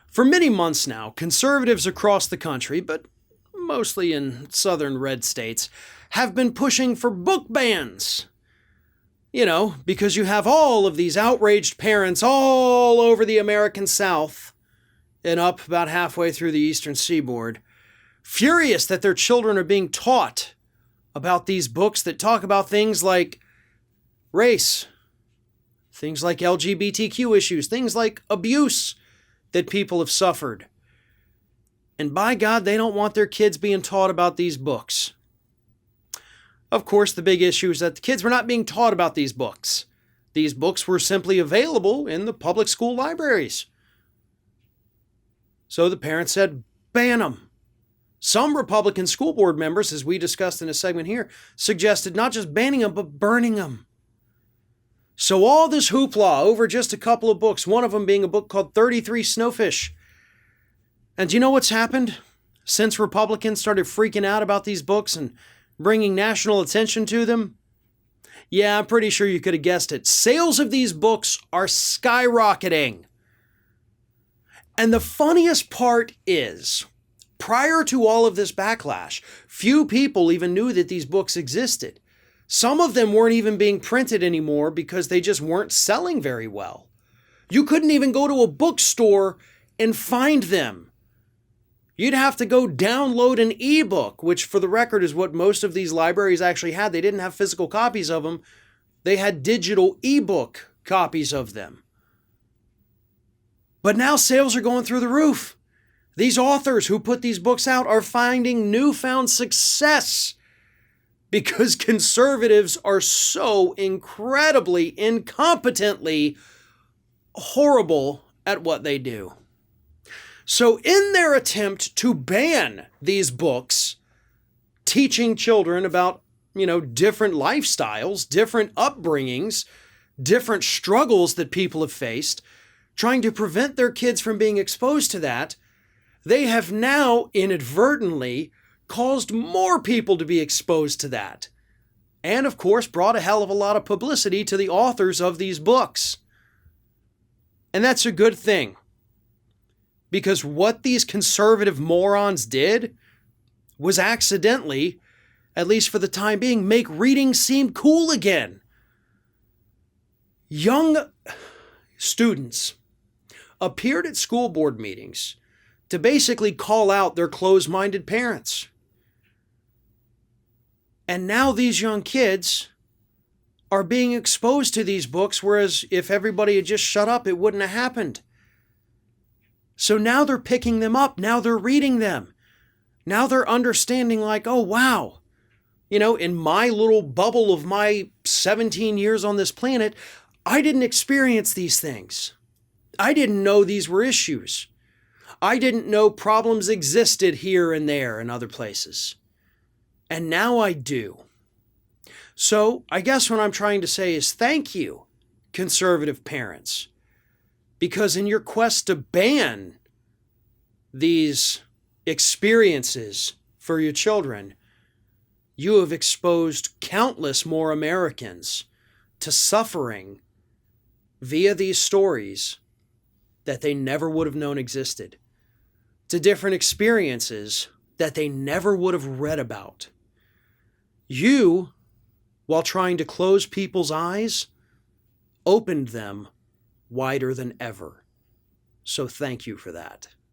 For many months now, conservatives across the country, but mostly in southern red states, have been pushing for book bans. You know, because you have all of these outraged parents all over the American South and up about halfway through the eastern seaboard, furious that their children are being taught about these books that talk about things like race, things like LGBTQ issues, things like abuse that people have suffered. And by God, they don't want their kids being taught about these books. Of course, the big issue is that the kids were not being taught about these books. These books were simply available in the public school libraries. So the parents said, ban them. Some Republican school board members, as we discussed in a segment here, suggested not just banning them, but burning them. So all this hoopla over just a couple of books, one of them being a book called 33 Snowfish. And do you know what's happened since Republicans started freaking out about these books and bringing national attention to them? Yeah, I'm pretty sure you could have guessed it. Sales of these books are skyrocketing. And the funniest part is, prior to all of this backlash, few people even knew that these books existed. Some of them weren't even being printed anymore because they just weren't selling very well. You couldn't even go to a bookstore and find them. You'd have to go download an ebook, which for the record is what most of these libraries actually had. They didn't have physical copies of them. They had digital ebook copies of them. But now sales are going through the roof. These authors who put these books out are finding newfound success because conservatives are so incredibly, incompetently horrible at what they do. So in their attempt to ban these books, teaching children about, different lifestyles, different upbringings, different struggles that people have faced, trying to prevent their kids from being exposed to that, they have now inadvertently caused more people to be exposed to that. And of course, brought a hell of a lot of publicity to the authors of these books. And that's a good thing. Because what these conservative morons did was accidentally, at least for the time being, make reading seem cool again. Young students appeared at school board meetings to basically call out their closed-minded parents. And now these young kids are being exposed to these books, whereas if everybody had just shut up, it wouldn't have happened. So now they're picking them up. Now they're reading them. Now they're understanding like, oh, wow. In my little bubble of my 17 years on this planet, I didn't experience these things. I didn't know these were issues. I didn't know problems existed here and there and other places. And now I do. So I guess what I'm trying to say is thank you, conservative parents. Because in your quest to ban these experiences for your children, you have exposed countless more Americans to suffering via these stories that they never would have known existed, to different experiences that they never would have read about. You, while trying to close people's eyes, opened them wider than ever. So thank you for that.